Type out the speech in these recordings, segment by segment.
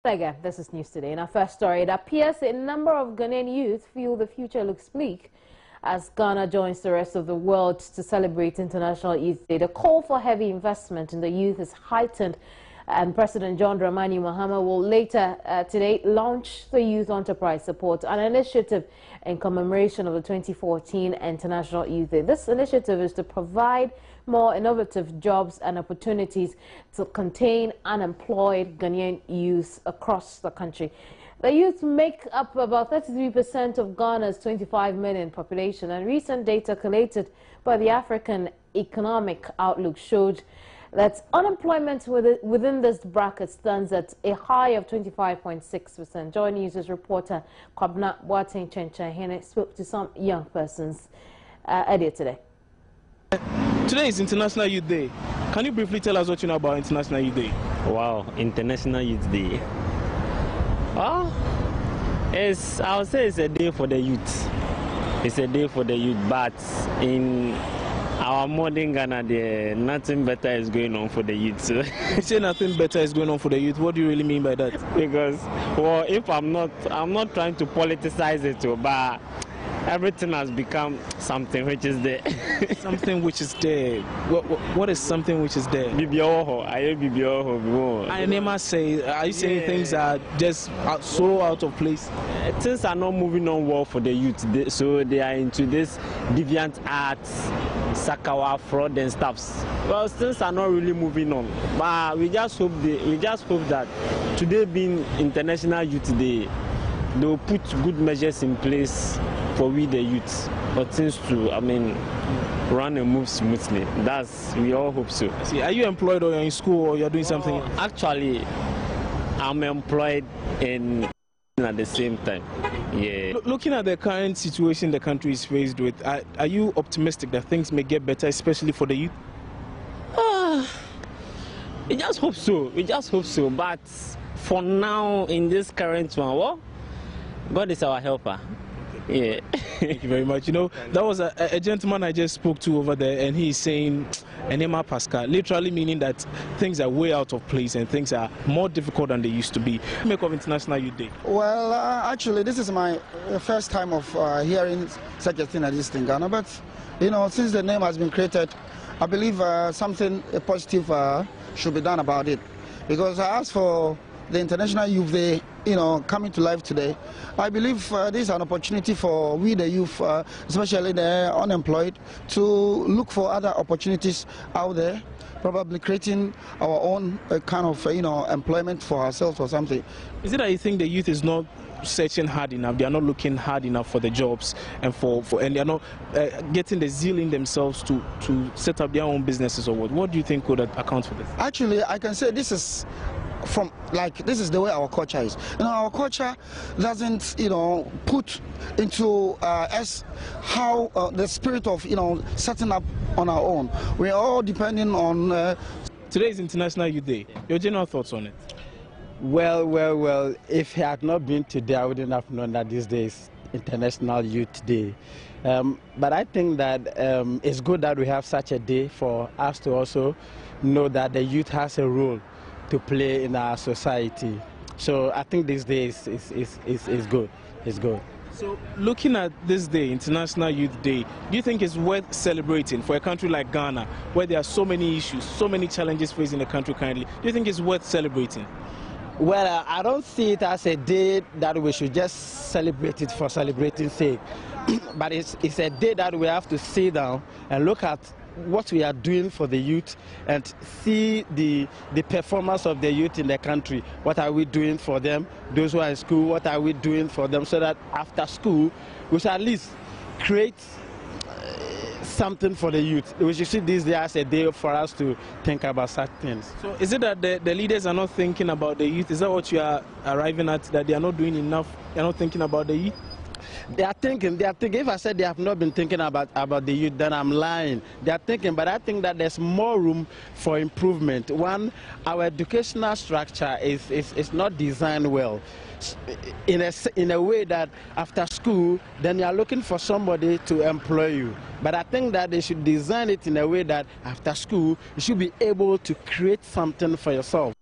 Again, this is News Today. In our first story, it appears a number of Ghanaian youth feel the future looks bleak as Ghana joins the rest of the world to celebrate International Youth Day. The call for heavy investment in the youth is heightened, and President John Dramani Mahama will later today launch the Youth Enterprise Support, an initiative in commemoration of the 2014 International Youth Day. This initiative is to provide more innovative jobs and opportunities to contain unemployed Ghanaian youth across the country. The youth make up about 33% of Ghana's 25 million population, and recent data collated by the African Economic Outlook showed that unemployment within this bracket stands at a high of 25.6%. Joy News' reporter Kwabna Boateng Chenchahene spoke to some young persons earlier today. Today is International Youth Day. Can you briefly tell us what you know about International Youth Day? Wow, International Youth Day. Well, I would say it's a day for the youth. It's a day for the youth, but in our modern Ghana, nothing better is going on for the youth. So. You say nothing better is going on for the youth. What do you really mean by that? Because, well, if I'm not trying to politicize it, but everything has become something which is there. Something which is there. What is something which is there? I never say. Are you saying things are just so out of place? Things are not moving on well for the youth, so they are into this deviant arts, sakawa, fraud and stuffs. Well, things are not really moving on. But we just hope that today being International Youth Day, they will put good measures in place for we the youth, for things to, run and move smoothly. We all hope so. See, are you employed or you're in school or you're doing something? Actually, I'm employed in at the same time. Yeah. Looking at the current situation the country is faced with, are you optimistic that things may get better, especially for the youth? We just hope so. But for now, in this current one, well, God is our helper. Yeah. Thank you very much. You know, that was a gentleman I just spoke to over there, and he's saying Enema Pascal, literally meaning that things are way out of place and things are more difficult than they used to be. Make of International Youth Day. Well, actually, this is my first time of hearing such a thing as this in Ghana. But, you know, since the name has been created, I believe something positive should be done about it. Because as for the International Youth Day, you know, coming to life today, I believe this is an opportunity for we the youth, especially the unemployed, to look for other opportunities out there, probably creating our own kind of, employment for ourselves or something. Is it that you think the youth is not searching hard enough, they are not looking hard enough for the jobs and and they are not getting the zeal in themselves to set up their own businesses, or what do you think could account for this? Actually, I can say this is this is the way our culture is. You know, our culture doesn't, put into us how the spirit of, setting up on our own. We are all depending on. Today is International Youth Day. Your general thoughts on it? Well, if it had not been today, I wouldn't have known that this day is International Youth Day. But I think that it's good that we have such a day for us to also know that the youth has a role to play in our society. So I think this day is good. It's good. So looking at this day, International Youth Day, do you think it's worth celebrating for a country like Ghana, where there are so many issues, so many challenges facing the country currently? Do you think it's worth celebrating? Well, I don't see it as a day that we should just celebrate it for celebrating's sake. But it's a day that we have to sit down and look at what we are doing for the youth and see the performance of the youth in the country. What are we doing for them? Those who are in school, what are we doing for them? So that after school, we should at least create something for the youth. We should see this day as a day for us to think about such things. So is it that the leaders are not thinking about the youth? Is that what you are arriving at, that they are not doing enough? They are not thinking about the youth? They are thinking. If I said they have not been thinking about the youth, then I'm lying. They are thinking, but I think that there's more room for improvement. One, our educational structure is not designed well. In a way that after school, then you are looking for somebody to employ you. But I think that they should design it in a way that after school, you should be able to create something for yourself.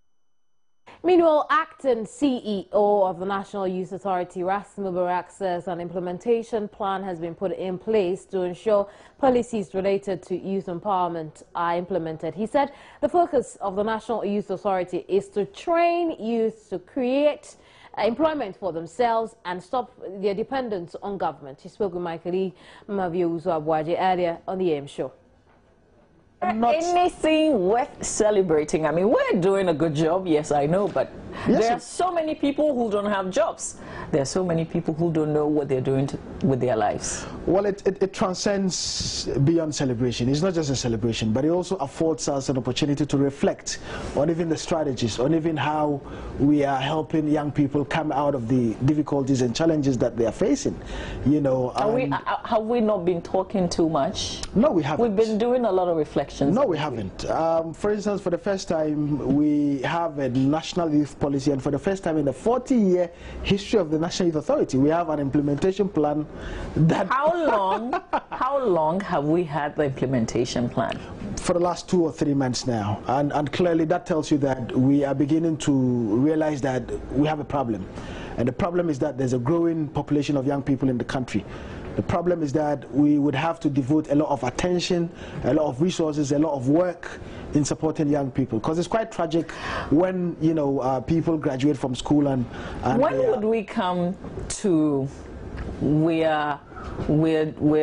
Meanwhile, acting CEO of the National Youth Authority, Rasmuber, says an implementation plan has been put in place to ensure policies related to youth empowerment are implemented. He said the focus of the National Youth Authority is to train youth to create employment for themselves and stop their dependence on government. He spoke with my colleague Mavio Uzo Abuaje earlier on the AM show. Anything worth celebrating. I mean, we're doing a good job, yes, I know, but there are so many people who don't have jobs. There are so many people who don't know what they're doing with their lives. Well, it transcends beyond celebration. It's not just a celebration, but it also affords us an opportunity to reflect on even the strategies, on even how we are helping young people come out of the difficulties and challenges that they are facing. You know, have we not been talking too much? No, we haven't. We've been doing a lot of reflections. No, we haven't. For instance, for the first time, we have a national youth policy, and for the first time in the 40-year history of the National Youth Authority, we have an implementation plan that... How long have we had the implementation plan? For the last 2 or 3 months now, and clearly that tells you that we are beginning to realize that we have a problem, and the problem is that there's a growing population of young people in the country. The problem is that we would have to devote a lot of attention, a lot of resources, a lot of work in supporting young people, because it's quite tragic when, you know, people graduate from school and when would we come to we're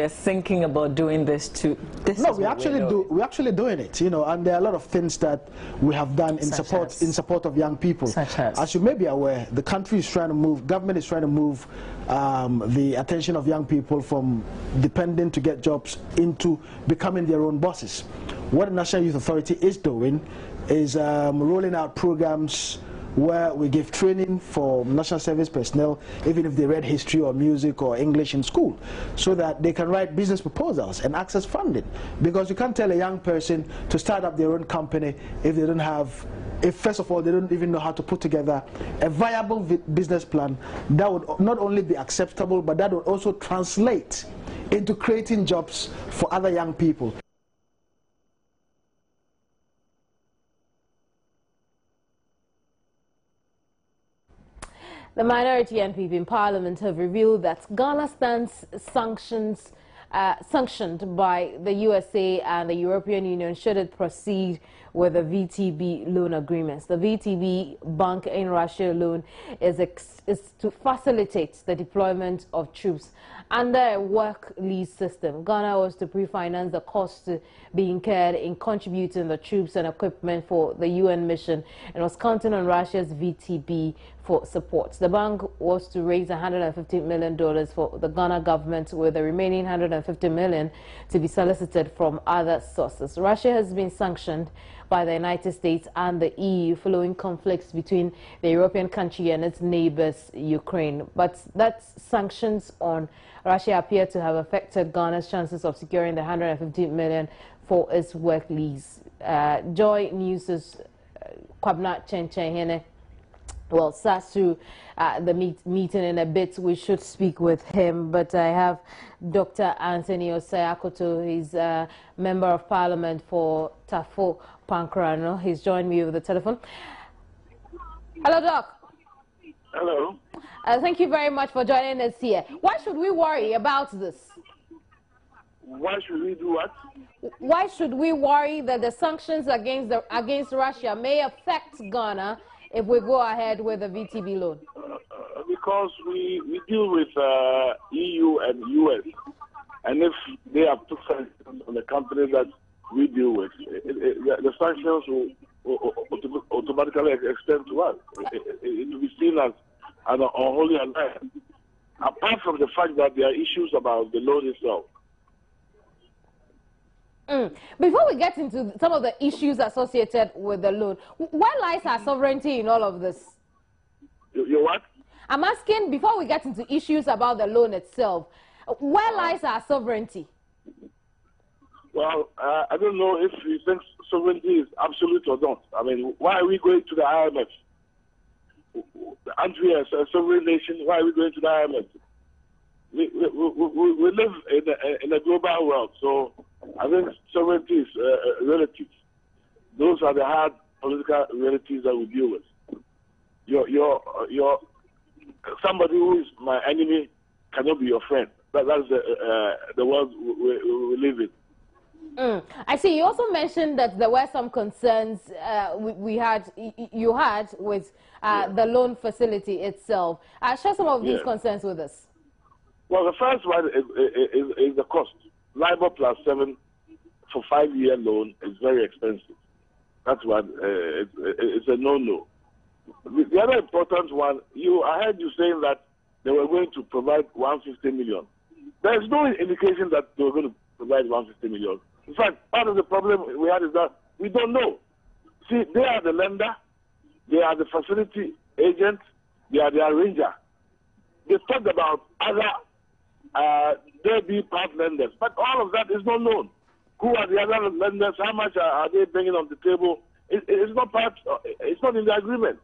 thinking about doing this to this? No, we're actually doing it, you know, and there are a lot of things that we have done in support of young people. Such as you may be aware, the country is trying to move, government is trying to move the attention of young people from depending to get jobs into becoming their own bosses. What the National Youth Authority is doing is rolling out programs where we give training for national service personnel, even if they read history or music or English in school, so that they can write business proposals and access funding. Because you can't tell a young person to start up their own company if they don't have, if first of all they don't even know how to put together a viable business plan that would not only be acceptable, but that would also translate into creating jobs for other young people. The minority NPP in Parliament have revealed that Ghana stands sanctioned by the USA and the European Union should it proceed with the VTB loan agreements. The VTB Bank in Russia loan is to facilitate the deployment of troops under a work lease system. Ghana was to pre-finance the costs to be incurred in contributing the troops and equipment for the UN mission and was counting on Russia's VTB for support. The bank was to raise $150 million for the Ghana government, with the remaining $150 million to be solicited from other sources. Russia has been sanctioned by the United States and the EU following conflicts between the European country and its neighbors, Ukraine. But that sanctions on Russia appear to have affected Ghana's chances of securing the $150 million for its work lease. Joy News's Kwabna Chenchen. Well, Sasu, the meeting in a bit, we should speak with him, but I have Dr. Anthony Osayakoto. He's a Member of Parliament for Tafo Pankrano. He's joined me over the telephone. Hello, Doc. Hello. Thank you very much for joining us here. Why should we worry about this? Why should we do what? Why should we worry that the sanctions against Russia may affect Ghana if we go ahead with the VTB loan? Because we deal with EU and US, and if they have put sanctions on the companies that we deal with, the sanctions will automatically extend to us. It will be seen as an unholy alliance, apart from the fact that there are issues about the loan itself. Before we get into some of the issues associated with the loan, where lies our sovereignty in all of this? You what? I'm asking, before we get into issues about the loan itself, where lies our sovereignty? Well, I don't know if you think sovereignty is absolute or not. I mean, why are we going to the IMF? Aren't we a sovereign nation? Why are we going to the IMF? We live in a global world, so I think sovereignty is relative. Those are the hard political realities that we deal with. somebody who is my enemy cannot be your friend. That's the world we live in. I see. You also mentioned that there were some concerns you had with the loan facility itself. Share some of these concerns with us. Well, the first one is the cost. LIBOR plus 7 for 5-year loan is very expensive. That's what it's a no-no. The other important one, I heard you saying that they were going to provide 150 million. There is no indication that they were going to provide 150 million. In fact, part of the problem we had is that we don't know. See, they are the lender, they are the facility agent, they are the arranger. They talked about other third part lenders, but all of that is not known. Who are the other lenders? How much are they bringing on the table? It's not part. It's not in the agreement.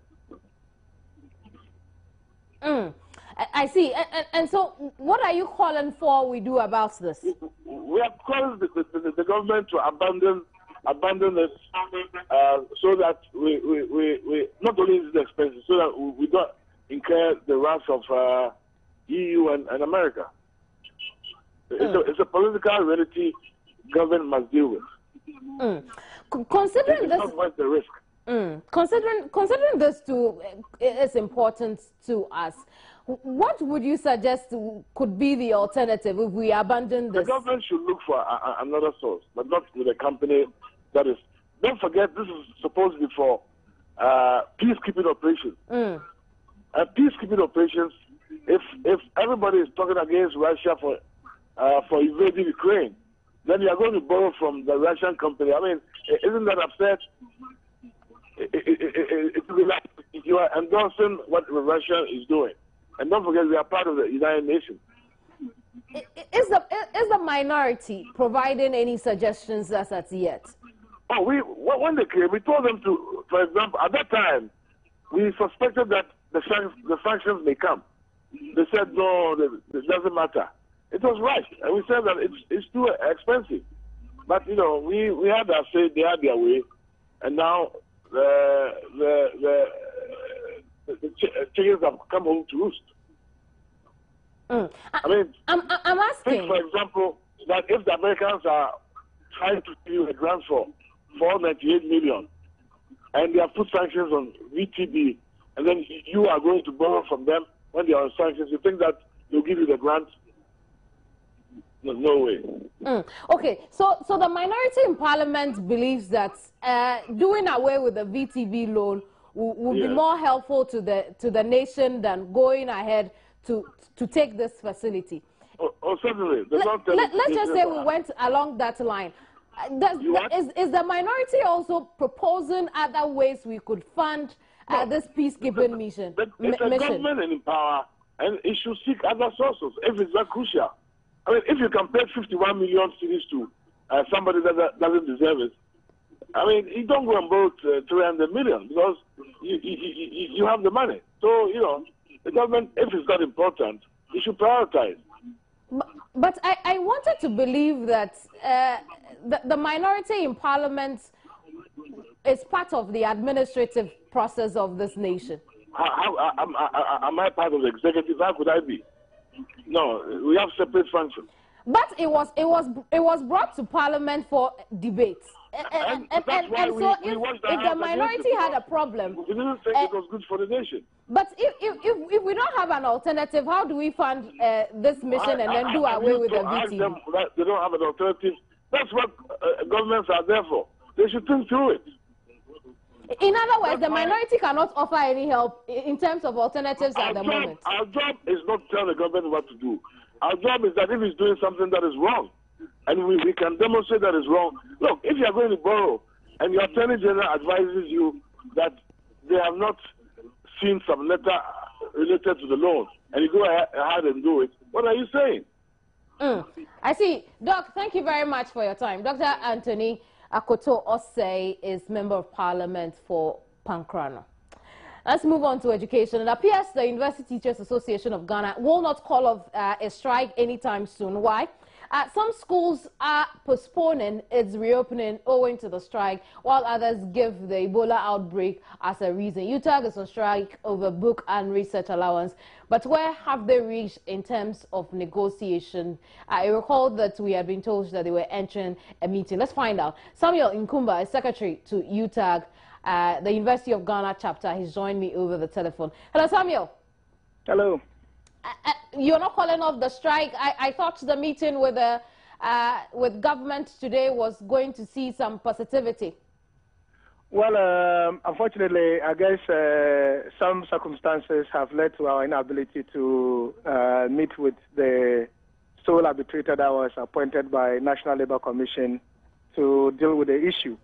I see. And so, what are you calling for? We do about this? We are calling the government to abandon it, so that we not only is it expensive, so that we don't incur the wrath of EU and America. It's a political reality government must deal with. Considering this, not worth the risk. Considering this too is important to us. What would you suggest could be the alternative if we abandon this? The government should look for another source, but not with a company that is. Don't forget, this is supposed to be for peacekeeping operations. Peacekeeping operations. If everybody is talking against Russia for invading Ukraine, then you are going to borrow from the Russian company. I mean, isn't that upset? It will be like you are endorsing what Russia is doing. And don't forget, we are part of the United Nations. Is the minority providing any suggestions as at yet? Oh, when they came, we told them to, for example, at that time, we suspected that the sanctions may come. They said, no, it doesn't matter. It was right. And we said that it's too expensive. But, you know, we had our say, they had their way. And now the chickens have come home to roost. I mean, I'm asking. Think, for example, that if the Americans are trying to give you a grant for $498 million, and they have put sanctions on VTB, and then you are going to borrow from them when they are on sanctions, you think that they'll give you the grant? No way. Okay, so the minority in Parliament believes that doing away with the VTB loan will be more helpful to the nation than going ahead to take this facility. Oh, certainly. Let's just say we went along that line. Is the minority also proposing other ways we could fund this peacekeeping mission? It's a government in power, and it should seek other sources if it's that crucial. I mean, if you can pay 51 million cedis to somebody that doesn't deserve it, I mean, you don't go and borrow 300 million because you have the money. So, you know, the government, if it's not important, it should prioritize. But I wanted to believe that the minority in Parliament is part of the administrative process of this nation. How am I part of the executive? How could I be? No, we have separate functions. But it was brought to Parliament for debate. And so if the minority had a problem... We didn't think it was good for the nation. But if we don't have an alternative, how do we fund this mission and then do away with the VTB? They don't have an alternative. That's what governments are there for. They should think through it. In other words, the minority cannot offer any help in terms of alternatives at the moment. Our job is not to tell the government what to do. Our job is that if it's doing something that is wrong, and we can demonstrate that it's wrong. Look, if you are going to borrow, and your Attorney General advises you that they have not seen some letter related to the loan, and you go ahead and do it, what are you saying? I see. Doc, thank you very much for your time. Dr. Anthony Akoto Osei is Member of Parliament for Pankrano. Let's move on to education. It appears the University Teachers Association of Ghana will not call off a strike anytime soon. Why? Some schools are postponing its reopening owing to the strike, while others give the Ebola outbreak as a reason. UTAG is on strike over book and research allowance. But where have they reached in terms of negotiation? I recall that we had been told that they were entering a meeting. Let's find out. Samuel Nkumba is secretary to UTAG, the University of Ghana chapter. He's joined me over the telephone. Hello, Samuel. Hello. You're not calling off the strike. I thought the meeting with government today was going to see some positivity. Well, unfortunately, I guess some circumstances have led to our inability to meet with the sole arbitrator that was appointed by National Labour Commission to deal with the issue.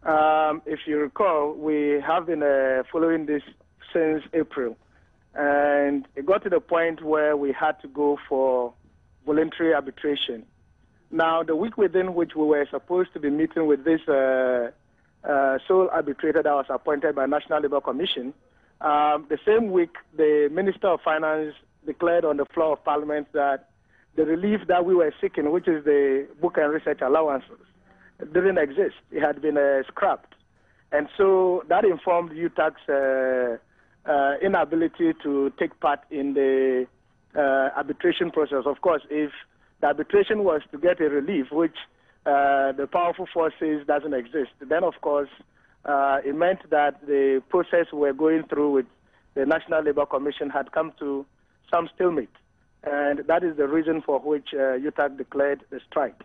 If you recall, we have been following this since April. And it got to the point where we had to go for voluntary arbitration. Now, the week within which we were supposed to be meeting with this sole arbitrator that was appointed by National Labour Commission, the same week the Minister of Finance declared on the floor of Parliament that the relief that we were seeking, which is the book and research allowances, didn't exist. It had been scrapped. And so that informed UTAG's inability to take part in the arbitration process. Of course, if the arbitration was to get a relief, which the powerful force says doesn't exist, then of course it meant that the process we're going through with the National Labour Commission had come to some stalemate. And that is the reason for which UTAG declared the strike.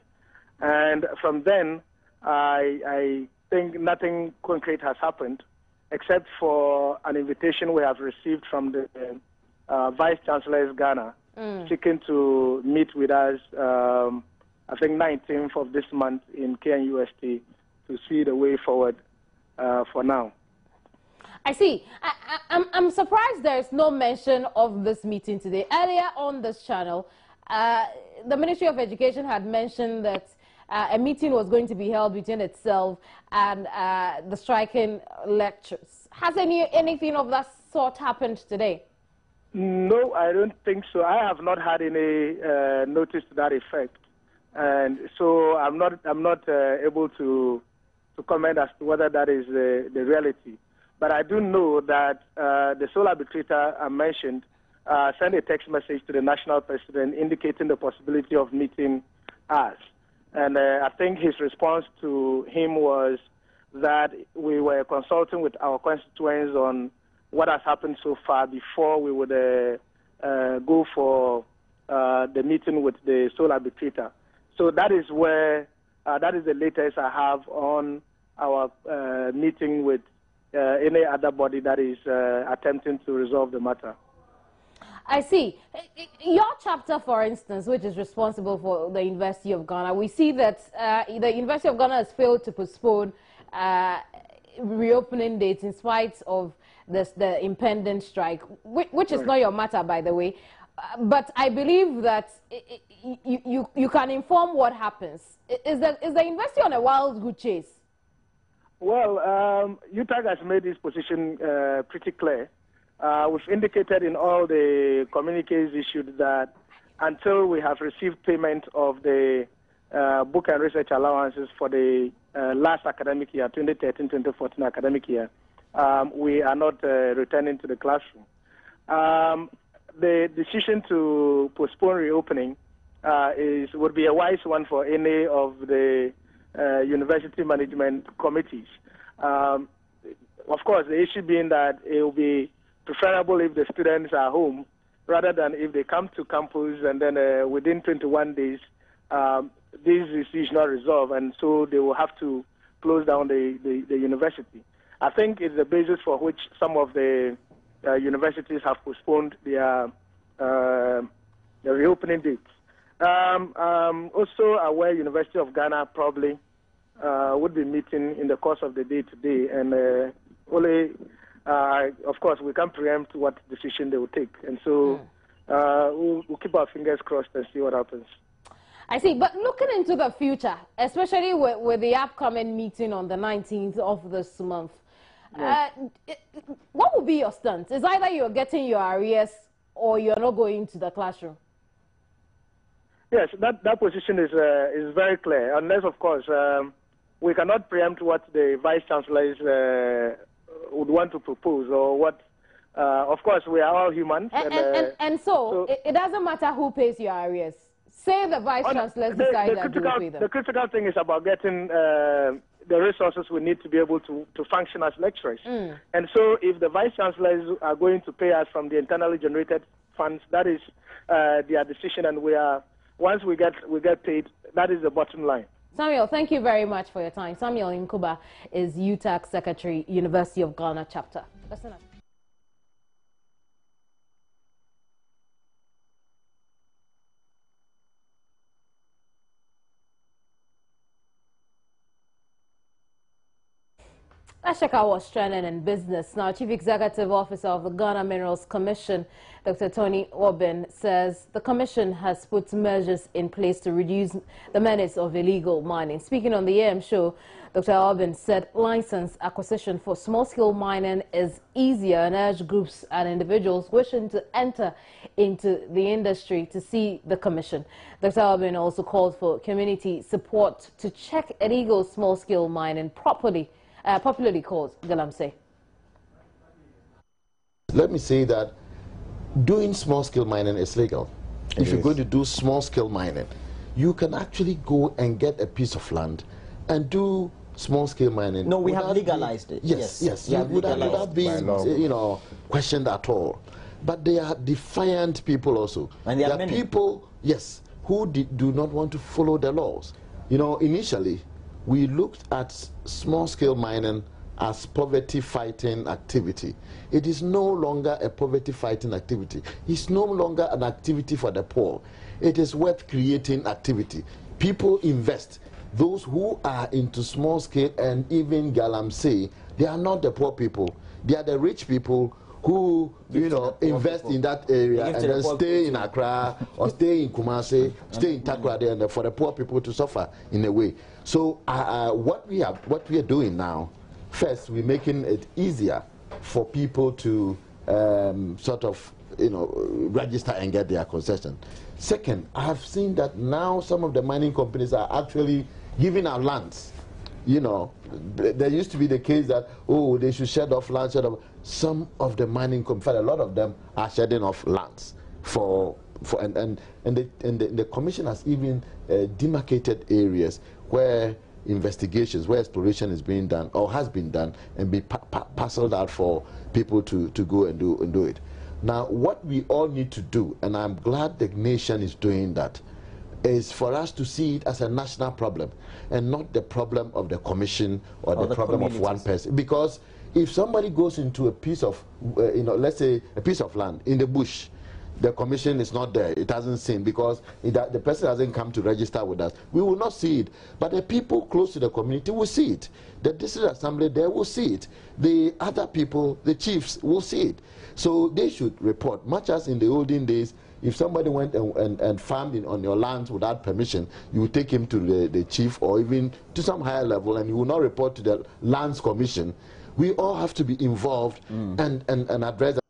And from then, I think nothing concrete has happened, except for an invitation we have received from the Vice Chancellor of Ghana, seeking to meet with us, I think 19th of this month in KNUST to see the way forward for now. I see. I'm surprised there's no mention of this meeting today. Earlier on this channel, the Ministry of Education had mentioned that a meeting was going to be held between itself and the striking lecturers. Has anything of that sort happened today? No, I don't think so. I have not had any notice to that effect, and so I'm not able to comment as to whether that is the reality. But I do know that the sole arbitrator I mentioned sent a text message to the national president indicating the possibility of meeting us. And I think his response to him was that we were consulting with our constituents on what has happened so far before we would go for the meeting with the sole arbitrator. So that is where, that is the latest I have on our meeting with any other body that is attempting to resolve the matter. I see. Your chapter, for instance, which is responsible for the University of Ghana, we see that the University of Ghana has failed to postpone reopening dates in spite of the impending strike, which is not your matter, by the way. But I believe that you can inform what happens. Is the university on a wild goose chase? Well, UTAG has made its position pretty clear. We've indicated in all the communiques issued that until we have received payment of the book and research allowances for the last academic year, 2013-2014 academic year, we are not returning to the classroom. The decision to postpone reopening would be a wise one for any of the university management committees. Of course, the issue being that it will be preferable if the students are home rather than if they come to campus and then within 21 days this is not resolved, and so they will have to close down the university. I think it's the basis for which some of the universities have postponed their reopening dates. Also aware University of Ghana probably would be meeting in the course of the day today, and only of course, we can't preempt what decision they will take. And so we'll keep our fingers crossed and see what happens. I see. But looking into the future, especially with the upcoming meeting on the 19th of this month, what will be your stance? It's either you're getting your arrears or you're not going to the classroom. Yes, that position is very clear, unless, of course, we cannot preempt what the Vice Chancellors would want to propose or what. Of course, we are all humans. So it doesn't matter who pays your arrears. Say the Vice Chancellors decide that they will pay them. The critical thing is about getting the resources we need to be able to function as lecturers. And so if the Vice Chancellors are going to pay us from the internally generated funds, that is their decision, and once we get paid, that is the bottom line. Samuel, thank you very much for your time. Samuel Nkuba is UTAC Secretary, University of Ghana chapter. Listen up. Let's check out what's trending in business. Now, Chief Executive Officer of the Ghana Minerals Commission, Dr. Tony Obin, says the commission has put measures in place to reduce the menace of illegal mining. Speaking on the AM show, Dr. Obin said license acquisition for small-scale mining is easier and urged groups and individuals wishing to enter into the industry to see the commission. Dr. Obin also called for community support to check illegal small-scale mining properly. Popularly called Galamsey. Let me say that doing small-scale mining is legal. If you're going to do small-scale mining, you can actually go and get a piece of land and do small-scale mining. No, we have legalized it. Yes. Without being, questioned at all. But they are defiant people also. And there are many people, yes, who do not want to follow the laws. Initially, we looked at small-scale mining as poverty-fighting activity. It is no longer a poverty-fighting activity. It's no longer an activity for the poor. It is wealth-creating activity. People invest. Those who are into small-scale and even galamsey, they are not the poor people. They are the rich people who invest in that area and then stay in Accra or stay in Kumasi, stay in Takoradi, and for the poor people to suffer in a way. So what we are doing now, first we're making it easier for people to register and get their concession. Second, I have seen that now some of the mining companies are actually giving out lands. There used to be the case that, they should shed off land, Some of the mining companies, a lot of them are shedding off lands and the commission has even demarcated areas where investigations, where exploration is being done or has been done and be parceled out for people to go and do it. Now, what we all need to do, and I'm glad the nation is doing that, is for us to see it as a national problem and not the problem of the commission or the problem of one person. Because if somebody goes into a piece of, let's say a piece of land in the bush, the commission is not there. It hasn't seen because the person hasn't come to register with us. We will not see it. But the people close to the community will see it. The district assembly there will see it. The other people, the chiefs, will see it. So they should report. Much as in the olden days, if somebody went and farmed on your lands without permission, you would take him to the chief or even to some higher level and you will not report to the lands commission. We all have to be involved and address that.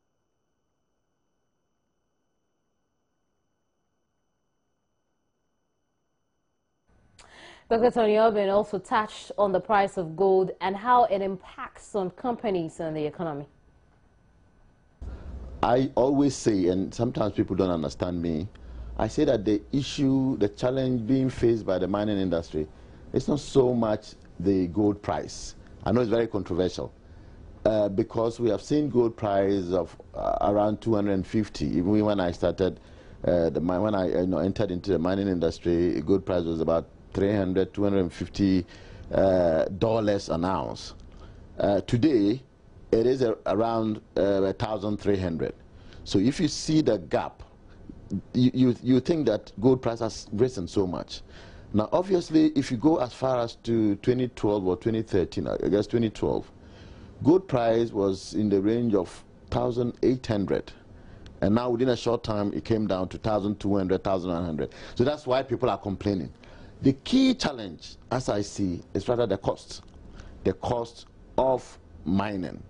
Dr. Tony Obin also touched on the price of gold and how it impacts on companies and the economy. I always say, and sometimes people don't understand me, I say that the issue, the challenge being faced by the mining industry, it's not so much the gold price. I know it's very controversial because we have seen gold price of around 250. Even when I started, when I entered into the mining industry, gold price was about $300, $250 an ounce. Today, it is around 1,300. So if you see the gap, you think that gold price has risen so much. Now, obviously, if you go as far as to 2012 or 2013, I guess 2012, gold price was in the range of 1,800. And now within a short time, it came down to 1,200, 1,100. So that's why people are complaining. The key challenge, as I see, is rather the cost of mining.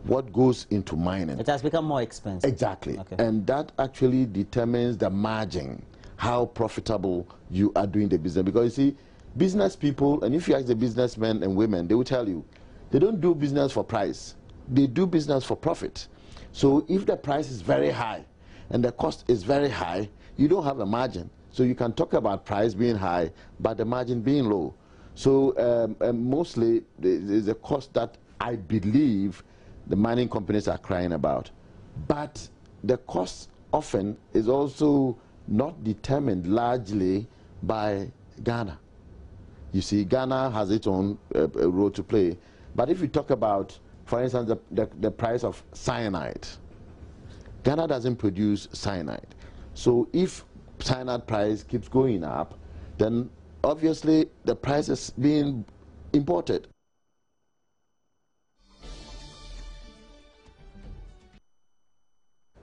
What goes into mining? It has become more expensive. Exactly. Okay. And that actually determines the margin, how profitable you are doing the business. Because you see, business people, and if you ask the businessmen and women, they will tell you, they don't do business for price. They do business for profit. So if the price is very high and the cost is very high, you don't have a margin. So you can talk about price being high, but the margin being low. So mostly there's a cost that I believe the mining companies are crying about. But the cost often is also not determined largely by Ghana. You see, Ghana has its own role to play. But if you talk about, for instance, the price of cyanide, Ghana doesn't produce cyanide. So if cyanide price keeps going up, then obviously the price is being imported.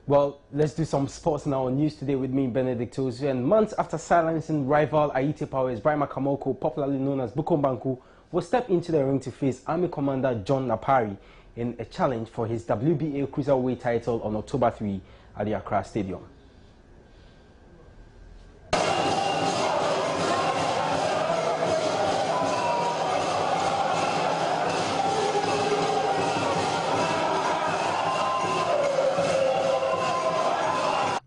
Well, let's do some sports now on News Today with me, Benedict Ozu. And months after silencing rival Haiti Powers, Brian Makamoko, popularly known as Bukom Banku, will step into the ring to face Army Commander John Napari in a challenge for his WBA Cruiserweight title on October 3 at the Accra Stadium.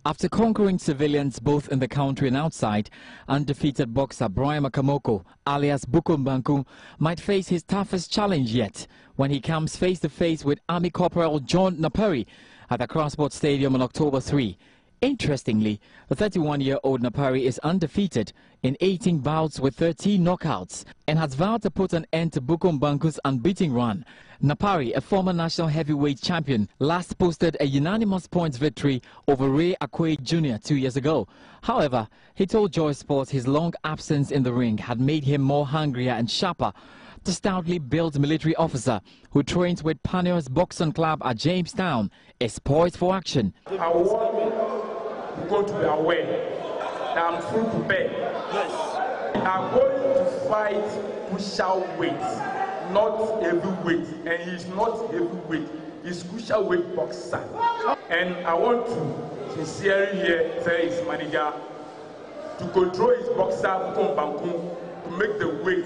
After conquering civilians both in the country and outside, undefeated boxer Brian Makamoko, alias Bukom Banku, might face his toughest challenge yet when he comes face-to-face with Army Corporal John Napari at the Crossport Stadium on October 3. Interestingly, the 31-year-old Napari is undefeated in 18 bouts with 13 knockouts and has vowed to put an end to Bukom Banku's unbeaten run. Napari, a former national heavyweight champion, last posted a unanimous points victory over Ray Akwe Jr. 2 years ago. However, he told Joy Sports his long absence in the ring had made him more hungrier and sharper. The stoutly built military officer, who trains with Pioneers Boxing Club at Jamestown, is poised for action. I want people to be aware that I'm fully prepared. Yes. We are going to fight crucial weight, not heavyweight, and he's not heavyweight, he's crucial weight boxer. And I want to sincerely here tell his manager to control his boxer Bukom Banku to make the weight.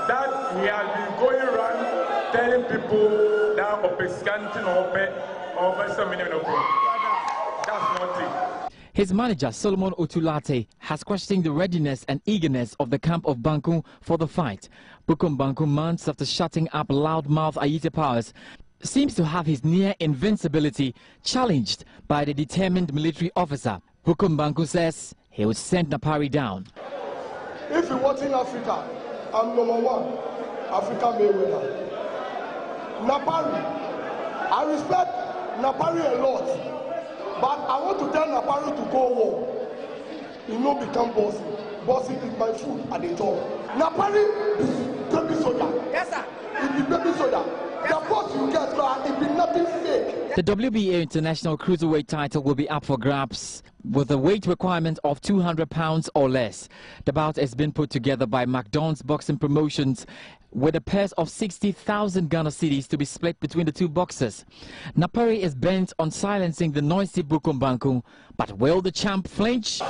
That he has been going around telling people that Opescantin or something. That's not it. His manager, Solomon Otulate, has questioned the readiness and eagerness of the camp of Banku for the fight. Bukom Banku, months after shutting up loudmouth Haiti Powers, seems to have his near invincibility challenged by the determined military officer. Bukom Banku says he would send Napari down. If you're watching Africa, I'm #1 African Mayweather. Napari, I respect Napari a lot. But I want to tell Napari to go war. He no become bossy. Bossy is my food at the top. Napari is baby soda. Yes, sir. It is baby soda. Yes, the boss you get, it be nothing fake. The WBA International Cruiserweight title will be up for grabs with a weight requirement of 200 pounds or less. The bout has been put together by McDonald's Boxing Promotions with a purse of 60,000 Ghana cedis to be split between the two boxers. Napari is bent on silencing the noisy Bukom Banku, but will the champ flinch?